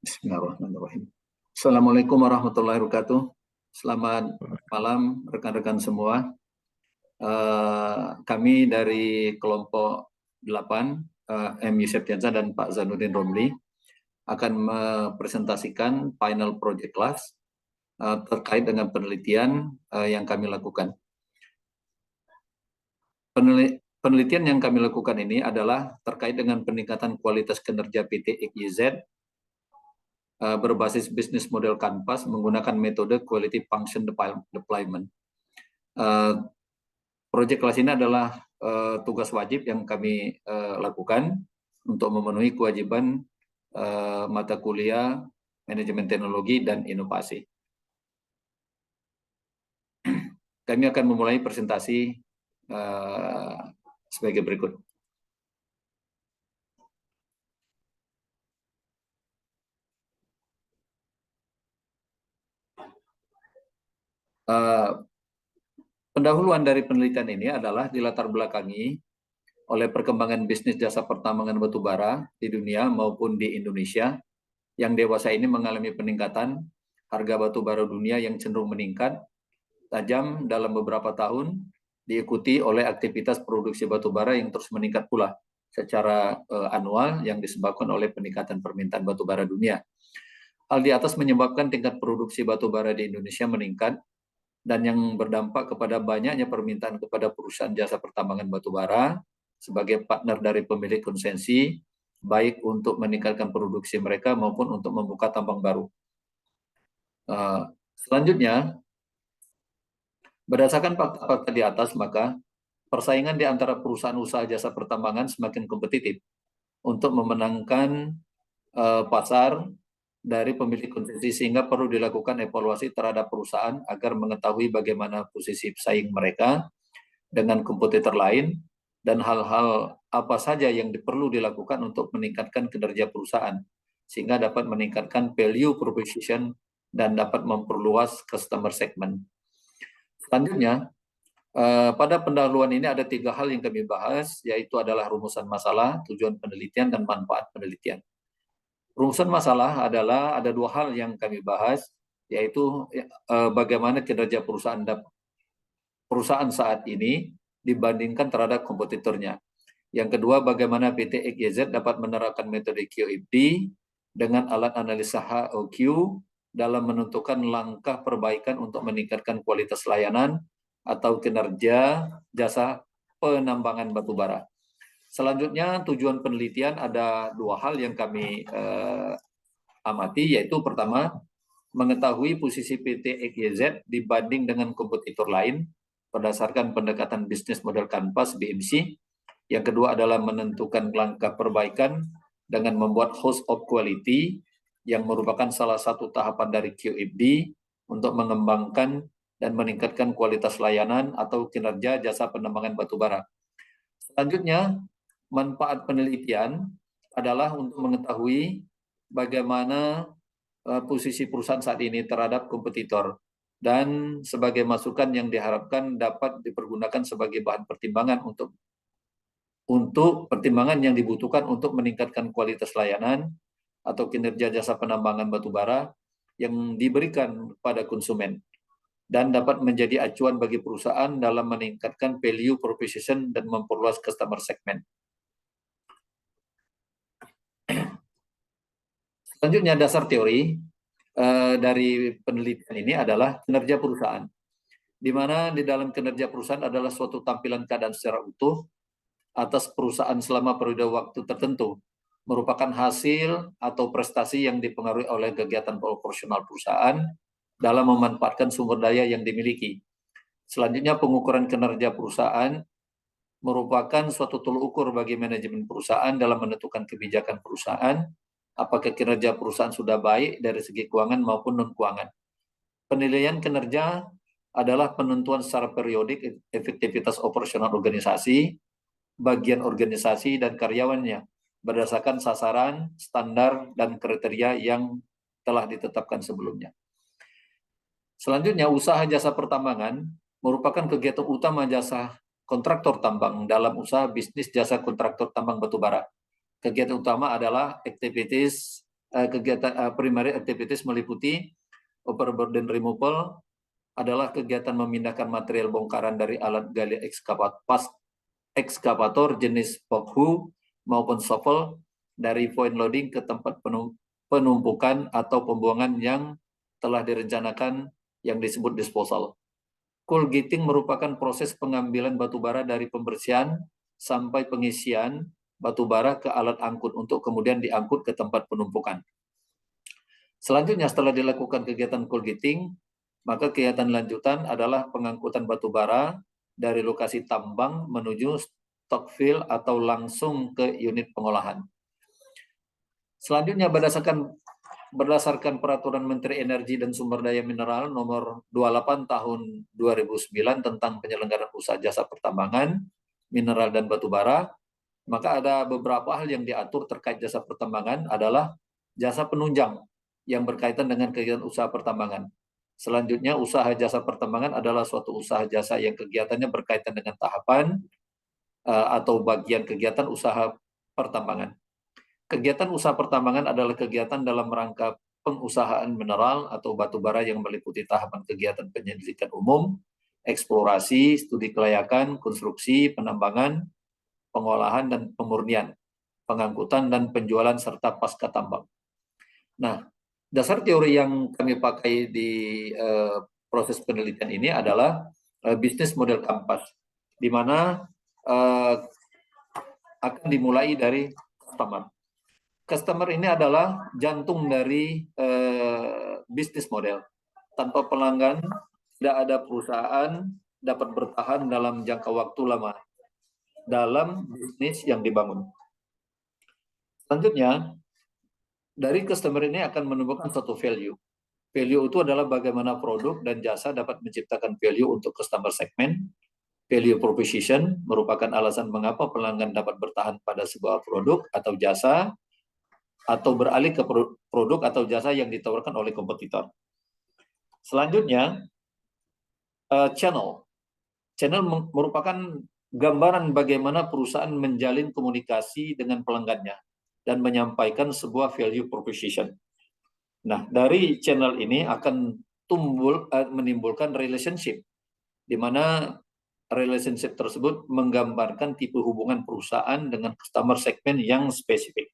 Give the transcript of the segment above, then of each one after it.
Bismillahirrahmanirrahim. Assalamualaikum warahmatullahi wabarakatuh. Selamat malam rekan-rekan semua. Kami dari kelompok 8, M. Yusef Tianza dan Pak Zainuddin Romli akan mempresentasikan final project class terkait dengan penelitian yang kami lakukan. Penelitian yang kami lakukan ini adalah terkait dengan peningkatan kualitas kinerja PT XYZ berbasis bisnis model Canvas menggunakan metode Quality Function Deployment. Proyek kelas ini adalah tugas wajib yang kami lakukan untuk memenuhi kewajiban mata kuliah Manajemen Teknologi dan Inovasi. Kami akan memulai presentasi sebagai berikut. Pendahuluan dari penelitian ini adalah dilatar belakangi oleh perkembangan bisnis jasa pertambangan batubara di dunia maupun di Indonesia yang dewasa ini mengalami peningkatan harga batubara dunia yang cenderung meningkat tajam dalam beberapa tahun, diikuti oleh aktivitas produksi batubara yang terus meningkat pula secara anual yang disebabkan oleh peningkatan permintaan batubara dunia. Hal di atas menyebabkan tingkat produksi batubara di Indonesia meningkat dan yang berdampak kepada banyaknya permintaan kepada perusahaan jasa pertambangan batubara sebagai partner dari pemilik konsensi, baik untuk meningkatkan produksi mereka maupun untuk membuka tambang baru. Selanjutnya, berdasarkan fakta-fakta di atas, maka persaingan di antara perusahaan usaha jasa pertambangan semakin kompetitif untuk memenangkan pasar dari pemilik konsesi, sehingga perlu dilakukan evaluasi terhadap perusahaan agar mengetahui bagaimana posisi pesaing mereka dengan kompetitor lain dan hal-hal apa saja yang perlu dilakukan untuk meningkatkan kinerja perusahaan sehingga dapat meningkatkan value proposition dan dapat memperluas customer segment. Selanjutnya, pada pendahuluan ini ada 3 hal yang kami bahas, yaitu adalah rumusan masalah, tujuan penelitian, dan manfaat penelitian. Rumusan masalah adalah ada 2 hal yang kami bahas, yaitu bagaimana kinerja perusahaan saat ini dibandingkan terhadap kompetitornya. Yang kedua, bagaimana PT XYZ dapat menerapkan metode QFD dengan alat analisa HOQ dalam menentukan langkah perbaikan untuk meningkatkan kualitas layanan atau kinerja jasa penambangan batubara. Selanjutnya, tujuan penelitian ada 2 hal yang kami amati, yaitu pertama, mengetahui posisi PT XYZ dibanding dengan kompetitor lain berdasarkan pendekatan bisnis model Canvas BMC. Yang kedua adalah menentukan langkah perbaikan dengan membuat host of quality yang merupakan salah satu tahapan dari QFD untuk mengembangkan dan meningkatkan kualitas layanan atau kinerja jasa penambangan batubara. Selanjutnya, manfaat penelitian adalah untuk mengetahui bagaimana posisi perusahaan saat ini terhadap kompetitor dan sebagai masukan yang diharapkan dapat dipergunakan sebagai bahan pertimbangan untuk pertimbangan yang dibutuhkan untuk meningkatkan kualitas layanan atau kinerja jasa penambangan batubara yang diberikan pada konsumen dan dapat menjadi acuan bagi perusahaan dalam meningkatkan value proposition dan memperluas customer segment. Selanjutnya, dasar teori dari penelitian ini adalah kinerja perusahaan, di mana di dalam kinerja perusahaan adalah suatu tampilan keadaan secara utuh atas perusahaan selama periode waktu tertentu, merupakan hasil atau prestasi yang dipengaruhi oleh kegiatan operasional perusahaan dalam memanfaatkan sumber daya yang dimiliki. Selanjutnya, pengukuran kinerja perusahaan merupakan suatu tolak ukur bagi manajemen perusahaan dalam menentukan kebijakan perusahaan, apakah kinerja perusahaan sudah baik dari segi keuangan maupun non-keuangan. Penilaian kinerja adalah penentuan secara periodik efektivitas operasional organisasi, bagian organisasi, dan karyawannya berdasarkan sasaran, standar, dan kriteria yang telah ditetapkan sebelumnya. Selanjutnya, usaha jasa pertambangan merupakan kegiatan utama jasa kontraktor tambang dalam usaha bisnis jasa kontraktor tambang batubara. Kegiatan utama adalah activities kegiatan primary activities meliputi overburden removal adalah kegiatan memindahkan material bongkaran dari alat gali ekskavator jenis bockhu maupun shovel dari point loading ke tempat penumpukan atau pembuangan yang telah direncanakan yang disebut disposal. Coal gating merupakan proses pengambilan batubara dari pembersihan sampai pengisian batubara ke alat angkut untuk kemudian diangkut ke tempat penumpukan. Selanjutnya setelah dilakukan kegiatan coal gating, maka kegiatan lanjutan adalah pengangkutan batubara dari lokasi tambang menuju stockfill atau langsung ke unit pengolahan. Selanjutnya berdasarkan Peraturan Menteri Energi dan Sumber Daya Mineral Nomor 28 Tahun 2009 tentang penyelenggaraan usaha jasa pertambangan, mineral dan batubara, maka ada beberapa hal yang diatur terkait jasa pertambangan adalah jasa penunjang yang berkaitan dengan kegiatan usaha pertambangan. Selanjutnya, usaha jasa pertambangan adalah suatu usaha jasa yang kegiatannya berkaitan dengan tahapan atau bagian kegiatan usaha pertambangan. Kegiatan usaha pertambangan adalah kegiatan dalam rangka pengusahaan mineral atau batubara yang meliputi tahapan kegiatan penyelidikan umum, eksplorasi, studi kelayakan, konstruksi, penambangan, pengolahan dan pemurnian, pengangkutan dan penjualan serta pasca tambang. Nah, dasar teori yang kami pakai di proses penelitian ini adalah bisnis model kampas, di mana akan dimulai dari customer. Customer ini adalah jantung dari bisnis model. Tanpa pelanggan, tidak ada perusahaan dapat bertahan dalam jangka waktu lama dalam bisnis yang dibangun. Selanjutnya, dari customer ini akan menemukan suatu value. Value itu adalah bagaimana produk dan jasa dapat menciptakan value untuk customer segment. Value proposition merupakan alasan mengapa pelanggan dapat bertahan pada sebuah produk atau jasa atau beralih ke produk atau jasa yang ditawarkan oleh kompetitor. Selanjutnya, channel. Channel merupakan gambaran bagaimana perusahaan menjalin komunikasi dengan pelanggannya dan menyampaikan sebuah value proposition. Nah, dari channel ini akan menimbulkan relationship, di mana relationship tersebut menggambarkan tipe hubungan perusahaan dengan customer segment yang spesifik.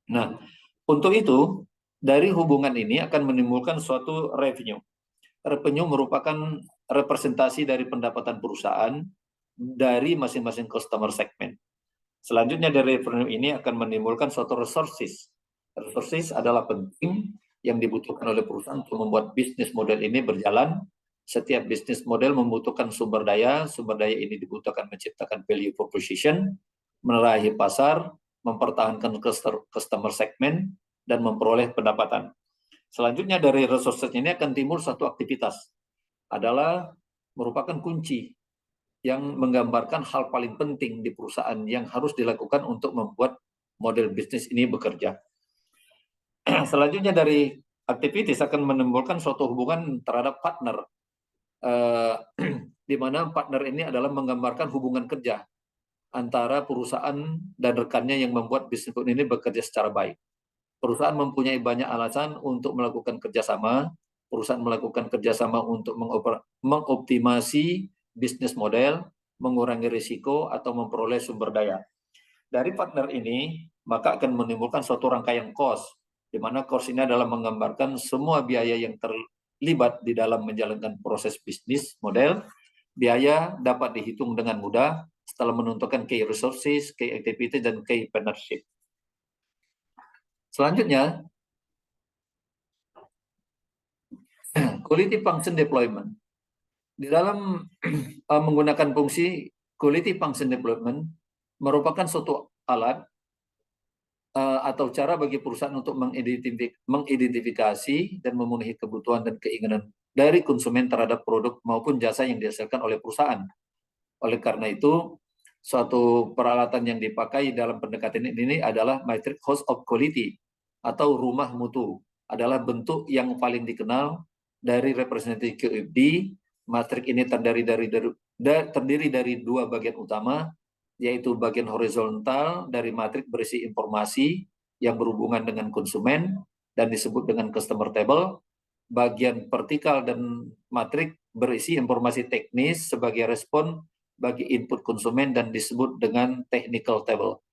Nah, untuk itu, dari hubungan ini akan menimbulkan suatu revenue. Revenue merupakan representasi dari pendapatan perusahaan dari masing-masing customer segment. Selanjutnya dari revenue ini akan menimbulkan suatu resources. Resources adalah penting yang dibutuhkan oleh perusahaan untuk membuat bisnis model ini berjalan. Setiap bisnis model membutuhkan sumber daya ini dibutuhkan menciptakan value proposition, menerahi pasar, mempertahankan customer segment, dan memperoleh pendapatan. Selanjutnya dari resources ini akan timbul satu aktivitas, adalah merupakan kunci yang menggambarkan hal paling penting di perusahaan yang harus dilakukan untuk membuat model bisnis ini bekerja. Selanjutnya dari aktivitas akan menimbulkan suatu hubungan terhadap partner, di mana partner ini adalah menggambarkan hubungan kerja antara perusahaan dan rekannya yang membuat bisnis ini bekerja secara baik. Perusahaan mempunyai banyak alasan untuk melakukan kerjasama. Perusahaan melakukan kerjasama untuk mengoptimasi bisnis model, mengurangi risiko, atau memperoleh sumber daya. Dari partner ini, maka akan menimbulkan suatu rangkaian cost, di mana cost ini adalah menggambarkan semua biaya yang terlibat di dalam menjalankan proses bisnis model. Biaya dapat dihitung dengan mudah setelah menentukan key resources, key activity, dan key partnership. Selanjutnya, quality function deployment. Di dalam menggunakan fungsi quality function deployment merupakan suatu alat atau cara bagi perusahaan untuk mengidentifikasi dan memenuhi kebutuhan dan keinginan dari konsumen terhadap produk maupun jasa yang dihasilkan oleh perusahaan. Oleh karena itu, suatu peralatan yang dipakai dalam pendekatan ini adalah matrix house of quality atau rumah mutu. Adalah bentuk yang paling dikenal dari representative QFD. Matrix ini terdiri dari dua bagian utama, yaitu bagian horizontal dari matrix berisi informasi yang berhubungan dengan konsumen dan disebut dengan customer table. Bagian vertikal dan matrik berisi informasi teknis sebagai respon bagi input konsumen dan disebut dengan technical table.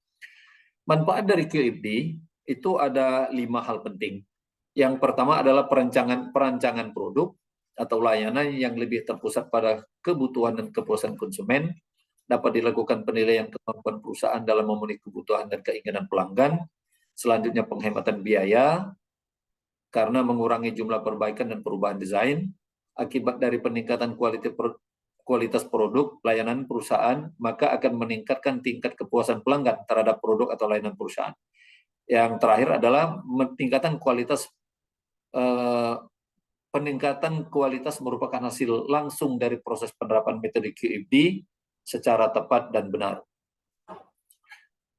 Manfaat dari QFD itu ada 5 hal penting. Yang pertama adalah perancangan produk atau layanan yang lebih terpusat pada kebutuhan dan kepuasan konsumen, dapat dilakukan penilaian kemampuan perusahaan dalam memenuhi kebutuhan dan keinginan pelanggan. Selanjutnya penghematan biaya karena mengurangi jumlah perbaikan dan perubahan desain. Akibat dari peningkatan kualitas produk layanan perusahaan, maka akan meningkatkan tingkat kepuasan pelanggan terhadap produk atau layanan perusahaan. Yang terakhir adalah peningkatan kualitas merupakan hasil langsung dari proses penerapan metode QFD secara tepat dan benar.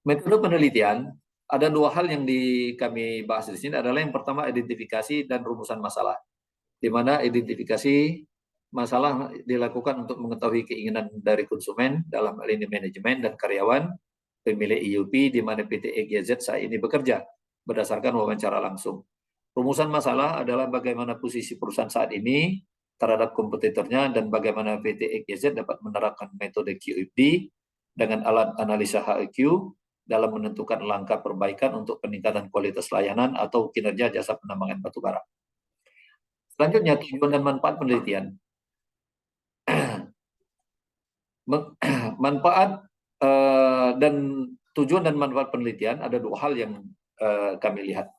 Metode penelitian, ada 2 hal yang kami bahas di sini adalah yang pertama identifikasi dan rumusan masalah, di mana identifikasi masalah dilakukan untuk mengetahui keinginan dari konsumen dalam hal ini manajemen dan karyawan pemilik IUP di mana PT EGZ saat ini bekerja berdasarkan wawancara langsung. Rumusan masalah adalah bagaimana posisi perusahaan saat ini terhadap kompetitornya dan bagaimana PT EGZ dapat menerapkan metode QFD dengan alat analisa HEQ dalam menentukan langkah perbaikan untuk peningkatan kualitas layanan atau kinerja jasa penambangan batubara. Selanjutnya, tujuan dan manfaat penelitian. Tujuan dan manfaat penelitian ada 2 hal yang kami lihat.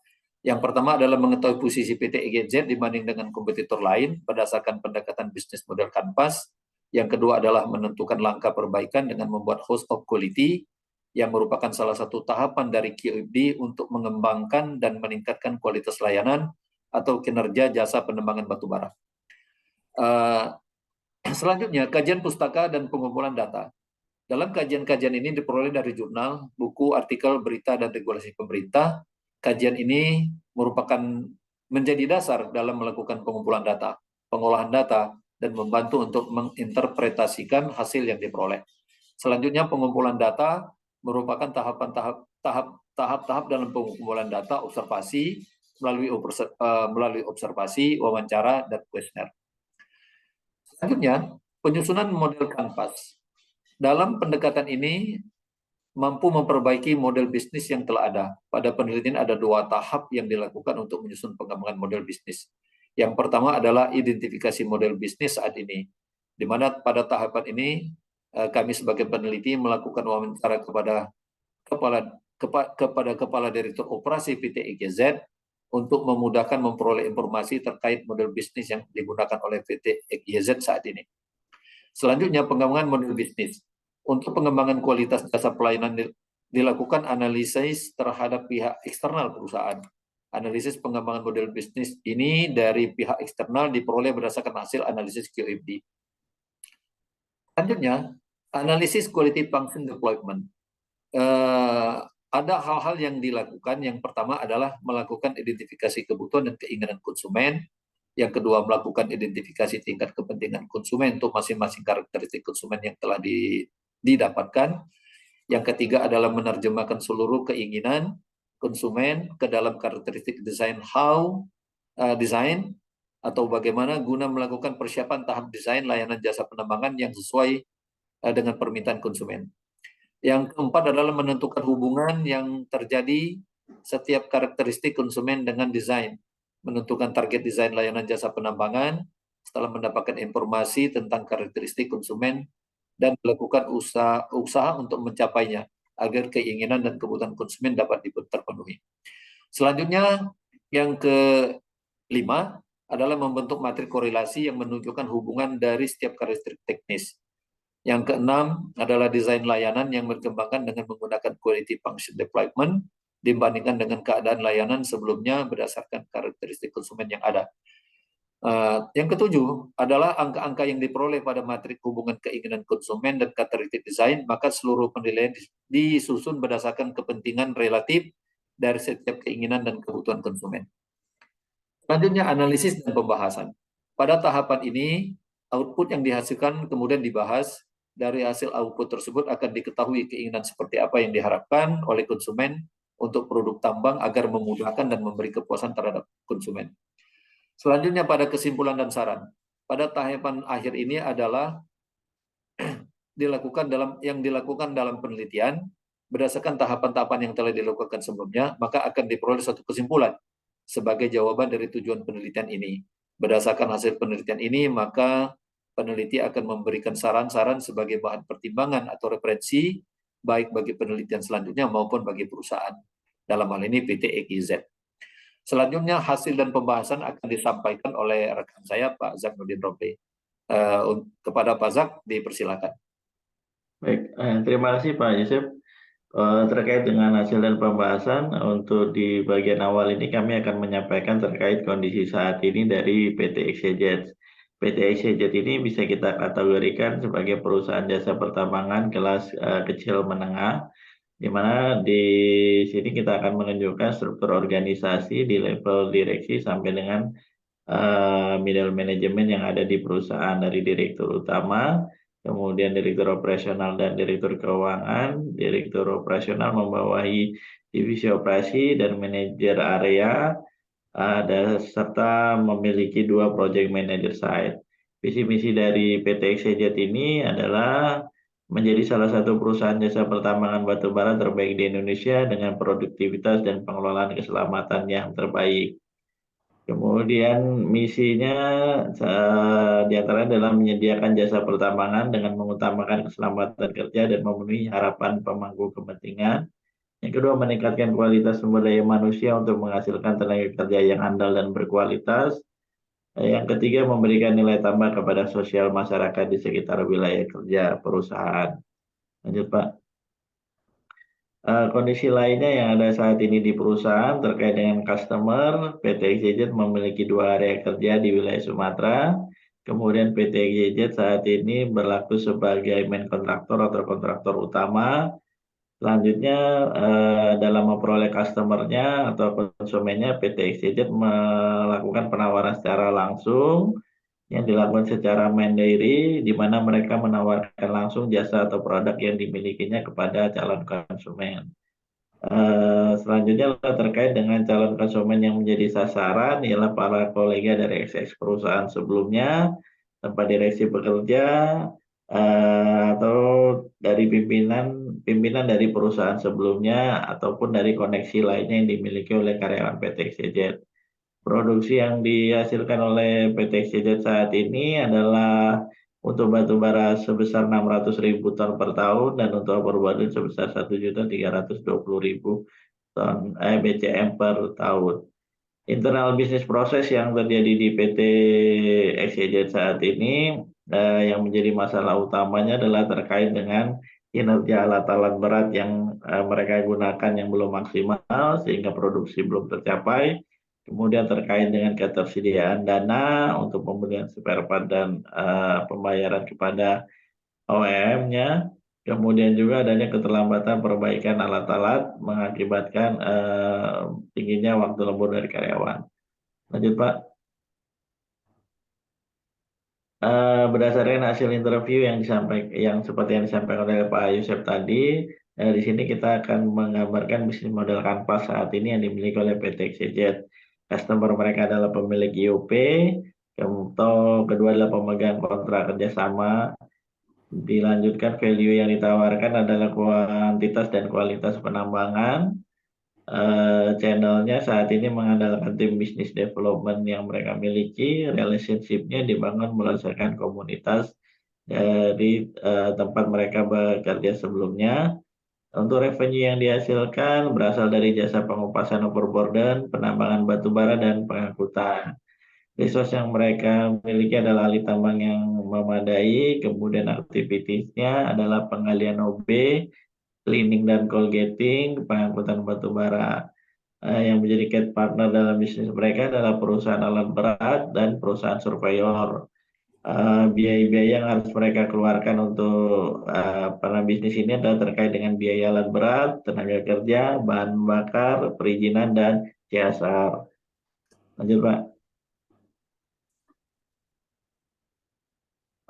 Yang pertama adalah mengetahui posisi PT EGZ dibanding dengan kompetitor lain berdasarkan pendekatan bisnis model Canvas. Yang kedua adalah menentukan langkah perbaikan dengan membuat host of quality yang merupakan salah satu tahapan dari QFD untuk mengembangkan dan meningkatkan kualitas layanan atau kinerja jasa penambangan batubara. Selanjutnya, kajian pustaka dan pengumpulan data. Dalam kajian-kajian ini diperoleh dari jurnal, buku, artikel, berita, dan regulasi pemerintah. Kajian ini merupakan menjadi dasar dalam melakukan pengumpulan data, pengolahan data, dan membantu untuk menginterpretasikan hasil yang diperoleh. Selanjutnya, pengumpulan data merupakan tahap-tahap dalam pengumpulan data observasi melalui observasi, wawancara, dan kuesioner. Selanjutnya, penyusunan model Canvas. Dalam pendekatan ini mampu memperbaiki model bisnis yang telah ada. Pada penelitian ada 2 tahap yang dilakukan untuk menyusun pengembangan model bisnis. Yang pertama adalah identifikasi model bisnis saat ini, di mana pada tahapan ini kami sebagai peneliti melakukan wawancara kepada kepala direktur operasi PT EGZ untuk memudahkan memperoleh informasi terkait model bisnis yang digunakan oleh PT EGZ saat ini. Selanjutnya, pengembangan model bisnis. Untuk pengembangan kualitas jasa pelayanan dilakukan analisis terhadap pihak eksternal perusahaan. Analisis pengembangan model bisnis ini dari pihak eksternal diperoleh berdasarkan hasil analisis QFD. Selanjutnya, analisis quality function deployment. Ada hal-hal yang dilakukan. Yang pertama adalah melakukan identifikasi kebutuhan dan keinginan konsumen. Yang kedua, melakukan identifikasi tingkat kepentingan konsumen untuk masing-masing karakteristik konsumen yang telah didapatkan. Yang ketiga adalah menerjemahkan seluruh keinginan konsumen ke dalam karakteristik desain desain atau bagaimana guna melakukan persiapan tahap desain layanan jasa penambangan yang sesuai dengan permintaan konsumen. Yang keempat adalah menentukan hubungan yang terjadi setiap karakteristik konsumen dengan desain. Menentukan target desain layanan jasa penambangan setelah mendapatkan informasi tentang karakteristik konsumen dan melakukan usaha untuk mencapainya agar keinginan dan kebutuhan konsumen dapat terpenuhi. Selanjutnya, yang kelima adalah membentuk matrik korelasi yang menunjukkan hubungan dari setiap karakteristik teknis. Yang keenam adalah desain layanan yang berkembangkan dengan menggunakan quality function deployment dibandingkan dengan keadaan layanan sebelumnya berdasarkan karakteristik konsumen yang ada. Yang ketujuh adalah angka-angka yang diperoleh pada matrik hubungan keinginan konsumen dan karakteristik desain, maka seluruh penilaian disusun berdasarkan kepentingan relatif dari setiap keinginan dan kebutuhan konsumen. Selanjutnya, analisis dan pembahasan. Pada tahapan ini, output yang dihasilkan kemudian dibahas. Dari hasil output tersebut akan diketahui keinginan seperti apa yang diharapkan oleh konsumen untuk produk tambang agar memudahkan dan memberi kepuasan terhadap konsumen. Selanjutnya pada kesimpulan dan saran. Pada tahapan akhir ini adalah yang dilakukan dalam penelitian berdasarkan tahapan-tahapan yang telah dilakukan sebelumnya, maka akan diperoleh suatu kesimpulan sebagai jawaban dari tujuan penelitian ini. Berdasarkan hasil penelitian ini, maka peneliti akan memberikan saran-saran sebagai bahan pertimbangan atau referensi baik bagi penelitian selanjutnya maupun bagi perusahaan. Dalam hal ini PT EKZ. Selanjutnya hasil dan pembahasan akan disampaikan oleh rekan saya Pak Zaknudin Romli. Kepada Pak Zak dipersilakan. Baik, terima kasih Pak Yusuf. Terkait dengan hasil dan pembahasan, untuk di bagian awal ini kami akan menyampaikan terkait kondisi saat ini dari PT XYZ. PT XYZ ini bisa kita kategorikan sebagai perusahaan jasa pertambangan kelas kecil menengah, di mana di sini kita akan menunjukkan struktur organisasi di level direksi sampai dengan middle management yang ada di perusahaan, dari direktur utama, kemudian direktur operasional dan direktur keuangan. Direktur operasional membawahi divisi operasi dan manajer area, serta memiliki 2 project manager site. Visi misi dari PT XYZ ini adalah menjadi salah satu perusahaan jasa pertambangan batubara terbaik di Indonesia dengan produktivitas dan pengelolaan keselamatan yang terbaik. Kemudian misinya diantaranya adalah menyediakan jasa pertambangan dengan mengutamakan keselamatan kerja dan memenuhi harapan pemangku kepentingan. Yang kedua, meningkatkan kualitas sumber daya manusia untuk menghasilkan tenaga kerja yang andal dan berkualitas. Yang ketiga, memberikan nilai tambah kepada sosial masyarakat di sekitar wilayah kerja perusahaan. Lanjut Pak. Kondisi lainnya yang ada saat ini di perusahaan terkait dengan customer, PT XYZ memiliki 2 area kerja di wilayah Sumatera. Kemudian PT XYZ saat ini berlaku sebagai main kontraktor atau kontraktor utama. Selanjutnya dalam memperoleh customernya atau konsumennya, PT XYZ melakukan penawaran secara langsung yang dilakukan secara mandiri, di mana mereka menawarkan langsung jasa atau produk yang dimilikinya kepada calon konsumen. Selanjutnya terkait dengan calon konsumen yang menjadi sasaran ialah para kolega dari XX perusahaan sebelumnya, tempat direksi bekerja, atau dari pimpinan dari perusahaan sebelumnya, ataupun dari koneksi lainnya yang dimiliki oleh karyawan PT XYZ. Produksi yang dihasilkan oleh PT XYZ saat ini adalah untuk batu bara sebesar 600.000 ton per tahun dan untuk overburden sebesar 1.320.000 ton BCM per tahun. Internal bisnis proses yang terjadi di PT XYZ saat ini yang menjadi masalah utamanya adalah terkait dengan kinerja alat-alat berat yang mereka gunakan yang belum maksimal sehingga produksi belum tercapai. Kemudian terkait dengan ketersediaan dana untuk pembelian spare part dan pembayaran kepada OEM-nya. Kemudian juga adanya keterlambatan perbaikan alat-alat mengakibatkan tingginya waktu lembur dari karyawan. Lanjut Pak. Berdasarkan hasil interview yang seperti yang disampaikan oleh Pak Yusuf tadi, di sini kita akan menggambarkan bisnis model kanvas saat ini yang dimiliki oleh PT XYZ. Customer mereka adalah pemilik IOP, kemudian kedua adalah pemegang kontrak kerjasama. Dilanjutkan, value yang ditawarkan adalah kuantitas dan kualitas penambangan. Channelnya saat ini mengandalkan tim business development yang mereka miliki, relationship-nya dibangun berdasarkan komunitas dari tempat mereka bekerja sebelumnya. Untuk revenue yang dihasilkan berasal dari jasa pengupasan overburden, penambangan batu bara, dan pengangkutan. Resource yang mereka miliki adalah ahli tambang yang memadai, kemudian aktivitasnya adalah penggalian OB, cleaning dan coal getting, pengangkutan batu bara. Yang menjadi key partner dalam bisnis mereka adalah perusahaan alat berat dan perusahaan surveyor. Biaya-biaya yang harus mereka keluarkan untuk para bisnis ini adalah terkait dengan biaya alat berat, tenaga kerja, bahan bakar, perizinan, dan CSR. Lanjut Pak.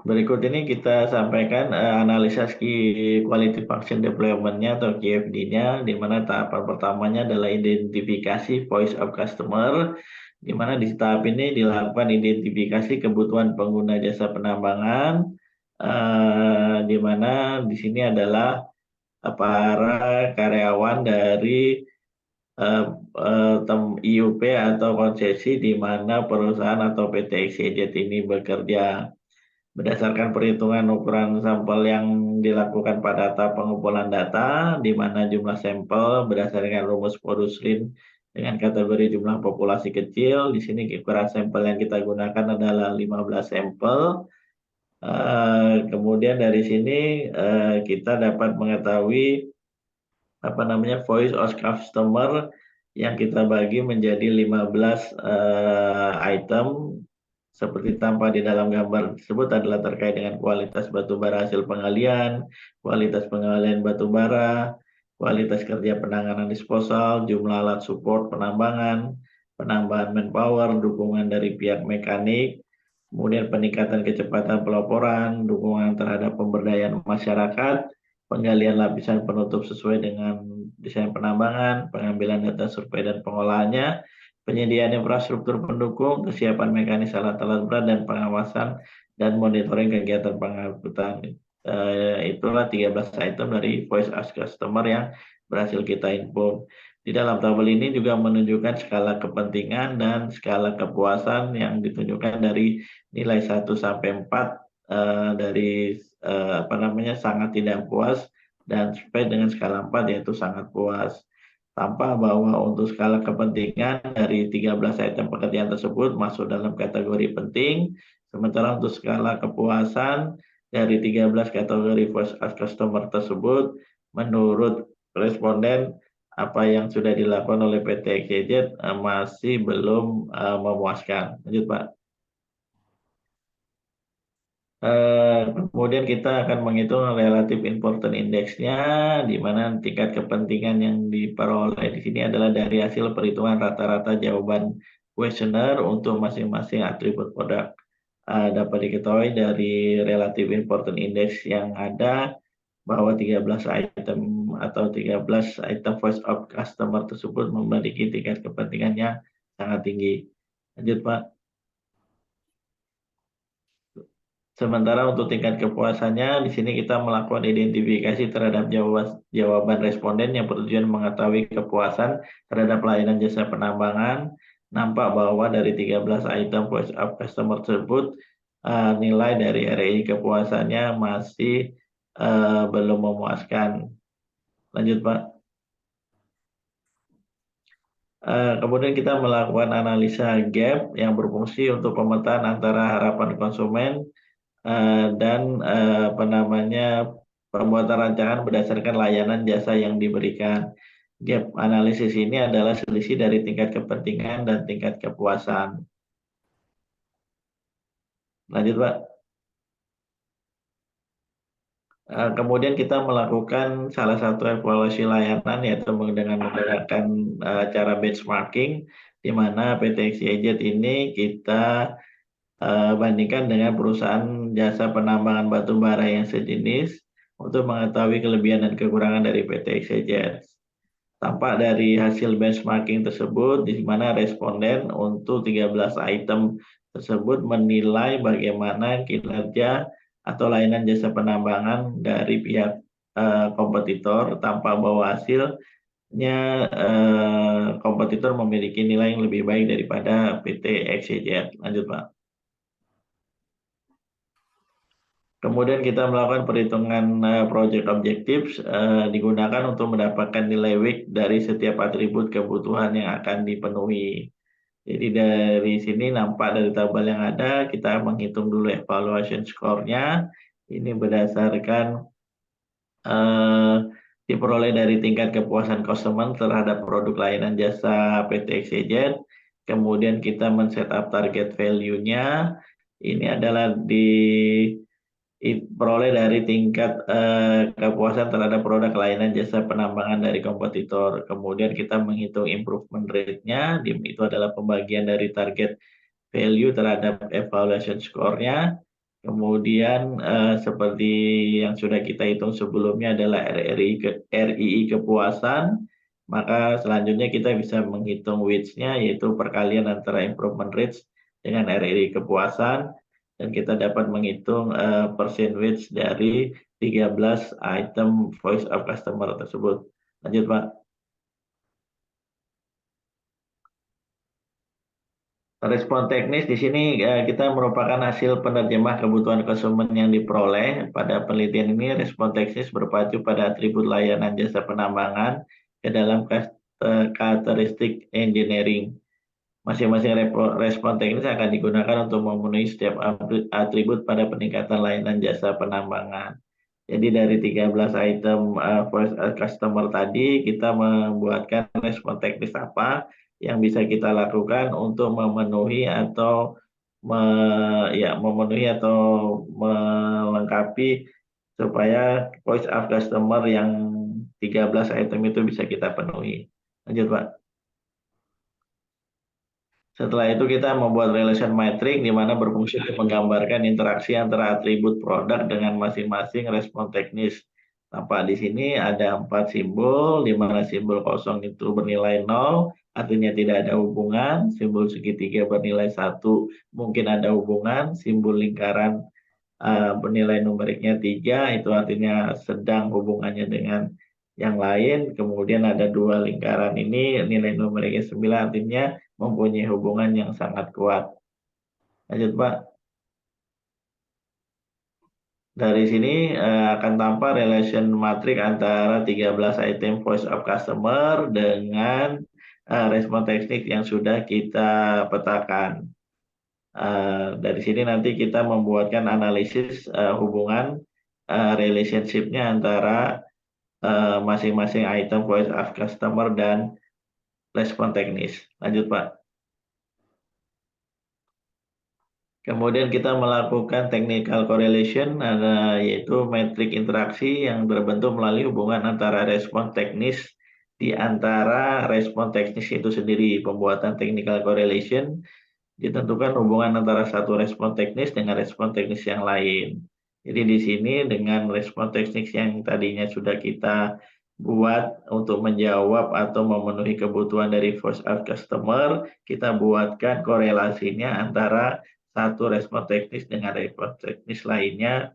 Berikut ini kita sampaikan analisa Quality Function Development-nya atau QFD-nya, di mana tahapan pertamanya adalah identifikasi voice of customer, di mana di tahap ini dilakukan identifikasi kebutuhan pengguna jasa penambangan, di mana di sini adalah para karyawan dari IUP atau konsesi di mana perusahaan atau PT XYZ ini bekerja. Berdasarkan perhitungan ukuran sampel yang dilakukan pada tahap pengumpulan data, di mana jumlah sampel berdasarkan rumus Podusrin dengan kategori jumlah populasi kecil. Di sini ukuran sampel yang kita gunakan adalah 15 sampel. Kemudian dari sini kita dapat mengetahui voice of customer yang kita bagi menjadi 15 item seperti tampak di dalam gambar tersebut adalah terkait dengan kualitas batu bara hasil penggalian, kualitas penggalian batu bara, kualitas kerja penanganan disposal, jumlah alat support penambangan, penambahan manpower, dukungan dari pihak mekanik, kemudian peningkatan kecepatan pelaporan, dukungan terhadap pemberdayaan masyarakat, penggalian lapisan penutup sesuai dengan desain penambangan, pengambilan data survei dan pengolahannya, penyediaan infrastruktur pendukung, kesiapan mekanis alat-alat berat, dan pengawasan dan monitoring kegiatan pengangkutan. Itulah 13 item dari voice as customer yang berhasil kita input. Di dalam tabel ini juga menunjukkan skala kepentingan dan skala kepuasan yang ditunjukkan dari nilai 1 sampai 4 dari sangat tidak puas dan sampai dengan skala 4 yaitu sangat puas. Tampak bahwa untuk skala kepentingan dari 13 item pekerjaan tersebut masuk dalam kategori penting, sementara untuk skala kepuasan dari 13 kategori voice as customer tersebut, menurut responden, apa yang sudah dilakukan oleh PT XYZ masih belum memuaskan. Lanjut, Pak. Kemudian kita akan menghitung relative important index-nya, di mana tingkat kepentingan yang diperoleh di sini adalah dari hasil perhitungan rata-rata jawaban kuesioner untuk masing-masing atribut produk. Dapat diketahui dari relative important index yang ada bahwa 13 item atau 13 item voice of customer tersebut memiliki tingkat kepentingannya sangat tinggi. Lanjut, Pak. Sementara untuk tingkat kepuasannya, di sini kita melakukan identifikasi terhadap jawaban responden yang bertujuan mengetahui kepuasan terhadap layanan jasa penambangan. Nampak bahwa dari 13 item voice of customer tersebut, nilai dari REI kepuasannya masih belum memuaskan. Lanjut, Pak. Kemudian kita melakukan analisa gap yang berfungsi untuk pemetaan antara harapan konsumen dan pembuatan rancangan berdasarkan layanan jasa yang diberikan. Gap analisis ini adalah selisih dari tingkat kepentingan dan tingkat kepuasan. Lanjut, Pak. Kemudian kita melakukan salah satu evaluasi layanan yaitu dengan menggunakan cara benchmarking, di mana PT XYZ ini kita bandingkan dengan perusahaan jasa penambangan batu bara yang sejenis untuk mengetahui kelebihan dan kekurangan dari PT XYZ. Tampak dari hasil benchmarking tersebut, di mana responden untuk 13 item tersebut menilai bagaimana kinerja atau layanan jasa penambangan dari pihak kompetitor, tampak bahwa hasilnya kompetitor memiliki nilai yang lebih baik daripada PT XYZ. Lanjut, Pak. Kemudian kita melakukan perhitungan project objectives, digunakan untuk mendapatkan nilai WIC dari setiap atribut kebutuhan yang akan dipenuhi. Jadi dari sini nampak dari tabel yang ada, kita menghitung dulu evaluation score-nya. Ini berdasarkan diperoleh dari tingkat kepuasan customer terhadap produk layanan jasa PT XYZ. Kemudian kita men-set up target value-nya. Ini adalah diperoleh dari tingkat kepuasan terhadap produk layanan jasa penambangan dari kompetitor. Kemudian kita menghitung improvement rate-nya, itu adalah pembagian dari target value terhadap evaluation score-nya. Kemudian seperti yang sudah kita hitung sebelumnya adalah RII kepuasan, maka selanjutnya kita bisa menghitung WITS-nya, yaitu perkalian antara improvement rates dengan RII kepuasan, dan kita dapat menghitung persen WITS dari 13 item voice of customer tersebut. Lanjut, Pak. Respon teknis di sini kita merupakan hasil penerjemah kebutuhan konsumen yang diperoleh. Pada penelitian ini, respon teknis berpacu pada atribut layanan jasa penambangan ke dalam karakteristik engineering. Masing-masing respon teknis akan digunakan untuk memenuhi setiap atribut pada peningkatan layanan jasa penambangan. Jadi dari 13 item voice customer tadi, kita membuatkan respon teknis apa yang bisa kita lakukan untuk memenuhi atau melengkapi supaya voice of customer yang 13 item itu bisa kita penuhi. Lanjut, Pak. Setelah itu kita membuat relation matrix di mana berfungsi untuk menggambarkan interaksi antara atribut produk dengan masing-masing respon teknis. Tampak di sini ada 4 simbol, di mana simbol kosong itu bernilai 0, artinya tidak ada hubungan. Simbol segitiga bernilai 1, mungkin ada hubungan. Simbol lingkaran bernilai numeriknya 3, itu artinya sedang hubungannya dengan yang lain. Kemudian ada 2 lingkaran ini nilai numeriknya 9, artinya mempunyai hubungan yang sangat kuat. Lanjut, Pak. Dari sini akan tampak relation matrix antara 13 item voice of customer dengan respon teknik yang sudah kita petakan. Dari sini nanti kita membuatkan analisis hubungan relationship-nya antara masing-masing item voice of customer dan respon teknis. Lanjut, Pak. Kemudian kita melakukan technical correlation, yaitu metrik interaksi yang berbentuk melalui hubungan antara respon teknis di antara respon teknis itu sendiri. Pembuatan technical correlation ditentukan hubungan antara satu respon teknis dengan respon teknis yang lain. Jadi di sini dengan respon teknis yang tadinya sudah kita buat untuk menjawab atau memenuhi kebutuhan dari voice of customer, kita buatkan korelasinya antara satu respon teknis dengan respon teknis lainnya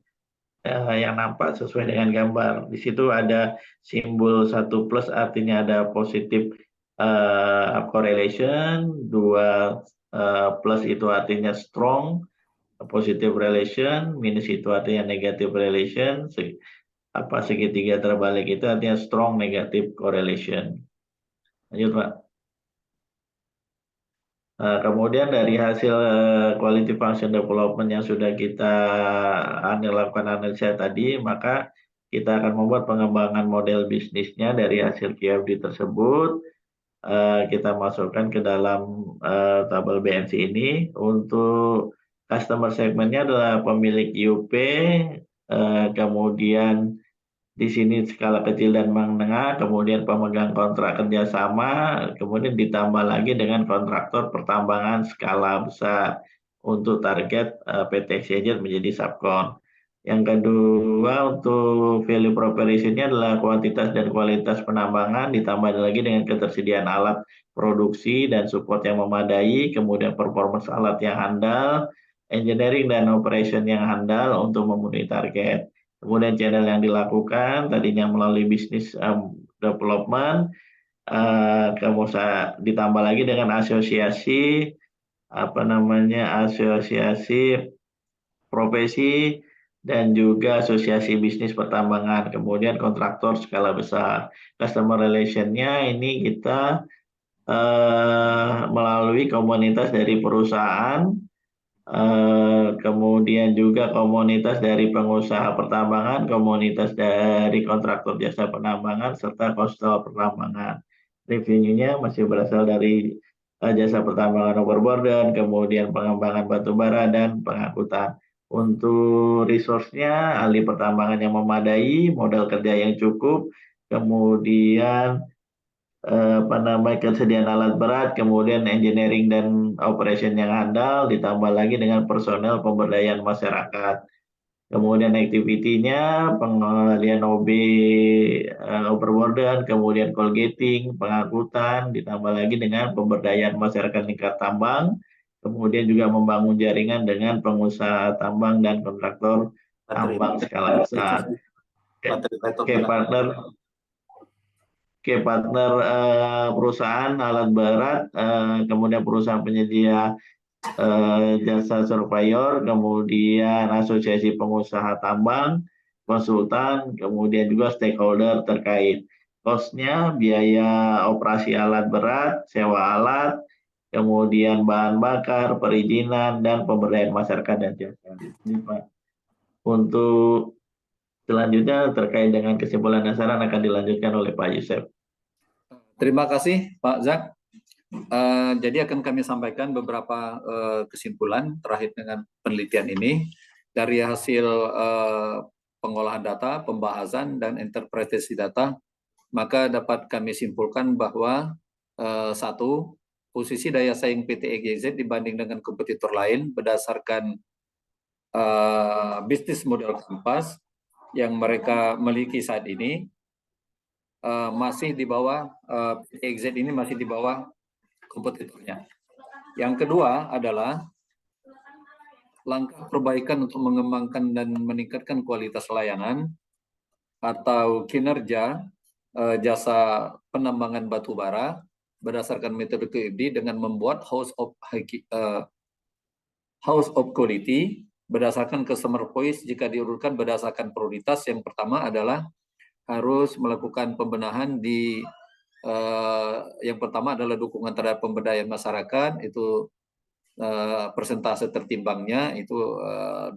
yang nampak sesuai dengan gambar. Di situ ada simbol 1 plus, artinya ada positif correlation, 2 plus itu artinya strong positive relation, minus itu artinya negative relation, segitiga terbalik itu artinya strong negative correlation. Lanjut, Pak. Kemudian dari hasil quality function development yang sudah kita lakukan analisa tadi, maka kita akan membuat pengembangan model bisnisnya dari hasil QFD tersebut. Kita masukkan ke dalam tabel BNC ini. Untuk customer segmentnya adalah pemilik IUP, kemudian di sini skala kecil dan menengah, kemudian pemegang kontrak kerjasama, kemudian ditambah lagi dengan kontraktor pertambangan skala besar untuk target PT Exchanger menjadi subkon. Yang kedua, untuk value proposition-nya adalah kuantitas dan kualitas penambangan, ditambah lagi dengan ketersediaan alat produksi dan support yang memadai, kemudian performance alat yang handal, engineering dan operation yang handal untuk memenuhi target. Kemudian channel yang dilakukan tadinya melalui bisnis development, kemudian ditambah lagi dengan asosiasi asosiasi profesi dan juga asosiasi bisnis pertambangan. Kemudian kontraktor skala besar. Customer relation-nya ini kita melalui komunitas dari perusahaan, kemudian juga komunitas dari pengusaha pertambangan, komunitas dari kontraktor jasa penambangan, serta konstel pertambangan. Revenue-nya masih berasal dari jasa pertambangan overburden, kemudian pengembangan batubara, dan pengangkutan. Untuk resource-nya, ahli pertambangan yang memadai, modal kerja yang cukup, kemudian kesediaan alat berat, kemudian engineering dan operation yang handal, ditambah lagi dengan personel pemberdayaan masyarakat. Kemudian aktivitinya pengalian OB, overburden, kemudian colgating, pengangkutan, ditambah lagi dengan pemberdayaan masyarakat tingkat tambang, kemudian juga membangun jaringan dengan pengusaha tambang dan kontraktor tambang skala besar. Oke, partner perusahaan alat berat, kemudian perusahaan penyedia jasa surveyor, kemudian asosiasi pengusaha tambang, konsultan, kemudian juga stakeholder terkait. Cost-nya biaya operasi alat berat, sewa alat, kemudian bahan bakar, perizinan, dan pemberdayaan masyarakat dan jasa. Ini Pak. Untuk selanjutnya terkait dengan kesimpulan dan saran akan dilanjutkan oleh Pak Yusef. Terima kasih Pak Zak. Jadi akan kami sampaikan beberapa kesimpulan terkait dengan penelitian ini dari hasil pengolahan data, pembahasan dan interpretasi data, maka dapat kami simpulkan bahwa satu, posisi daya saing PT EGZ dibanding dengan kompetitor lain berdasarkan bisnis model kampas yang mereka miliki saat ini masih di bawah PT EGZ ini masih di bawah kompetitornya. Yang kedua adalah langkah perbaikan untuk mengembangkan dan meningkatkan kualitas layanan atau kinerja jasa penambangan batu bara berdasarkan metode QFD dengan membuat House of Quality berdasarkan customer voice jika diurutkan berdasarkan prioritas. Yang pertama adalah harus melakukan pembenahan di yang pertama adalah dukungan terhadap pemberdayaan masyarakat, itu persentase tertimbangnya itu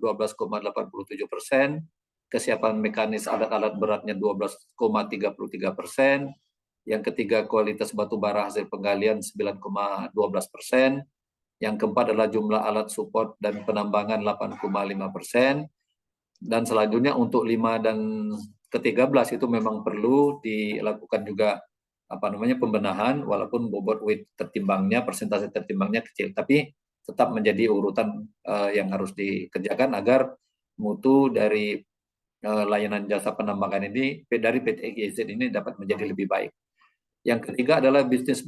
12,87%, kesiapan mekanis alat-alat beratnya 12,33%, yang ketiga kualitas batu bara hasil penggalian 9,12%, yang keempat adalah jumlah alat support dan penambangan 8,5%, dan selanjutnya untuk 5 dan ke-13 itu memang perlu dilakukan juga pembenahan, walaupun bobot weight tertimbangnya, persentase tertimbangnya kecil, tapi tetap menjadi urutan yang harus dikerjakan agar mutu dari layanan jasa penambangan ini dari PT EGZ ini dapat menjadi lebih baik. Yang ketiga adalah bisnis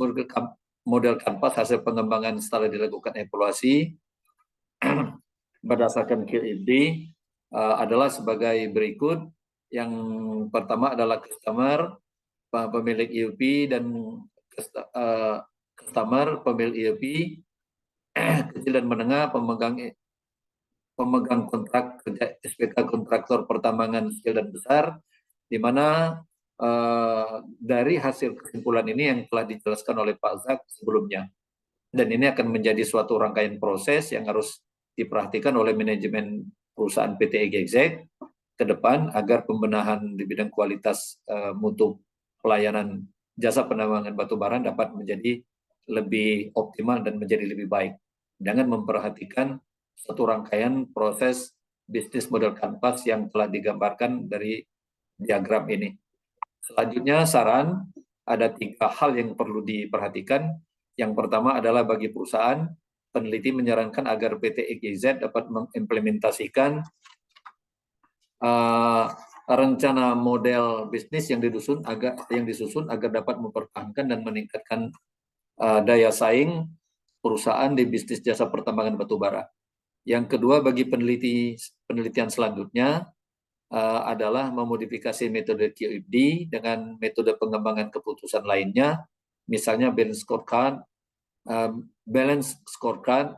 model kanvas hasil pengembangan setelah dilakukan evaluasi berdasarkan QFD adalah sebagai berikut. Yang pertama adalah customer, pemilik IUP dan customer, pemilik IUP kecil dan menengah, pemegang kontrak kerja SPK kontraktor pertambangan kecil dan besar, di mana dari hasil kesimpulan ini yang telah dijelaskan oleh Pak Zak sebelumnya. Dan ini akan menjadi suatu rangkaian proses yang harus diperhatikan oleh manajemen perusahaan PT EGZ ke depan agar pembenahan di bidang kualitas mutu pelayanan jasa penambangan batu bara dapat menjadi lebih optimal dan menjadi lebih baik. Dengan memperhatikan satu rangkaian proses bisnis model kanvas yang telah digambarkan dari diagram ini. Selanjutnya saran, ada 3 hal yang perlu diperhatikan. Yang pertama adalah bagi perusahaan, peneliti menyarankan agar PT EGZ dapat mengimplementasikan rencana model bisnis yang disusun agar dapat mempertahankan dan meningkatkan daya saing perusahaan di bisnis jasa pertambangan batu bara. Yang kedua, bagi penelitian selanjutnya adalah memodifikasi metode QFD dengan metode pengembangan keputusan lainnya, misalnya balance scorecard,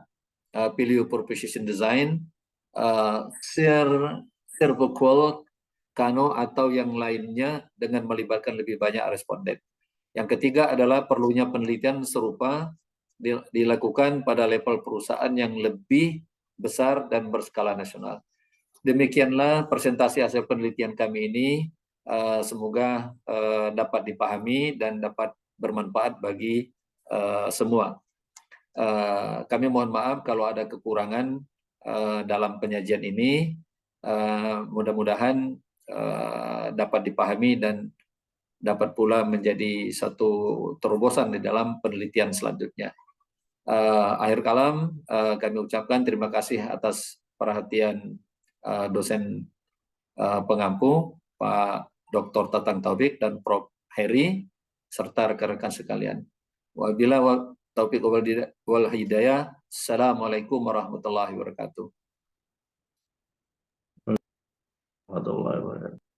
value proposition design, servoqual, Kano, atau yang lainnya dengan melibatkan lebih banyak responden. Yang ketiga adalah perlunya penelitian serupa dilakukan pada level perusahaan yang lebih besar dan berskala nasional. Demikianlah presentasi hasil penelitian kami ini. Semoga dapat dipahami dan dapat bermanfaat bagi semua. Kami mohon maaf kalau ada kekurangan dalam penyajian ini. Mudah-mudahan dapat dipahami dan dapat pula menjadi satu terobosan di dalam penelitian selanjutnya. Akhir kalam, kami ucapkan terima kasih atas perhatian dosen pengampu Pak Dr. Tatang Taufik dan Prof. Heri serta rekan-rekan sekalian. Wabillahi taufiq wal hidayah. Assalamualaikum warahmatullahi wabarakatuh. Warahmatullahi wabarakatuh.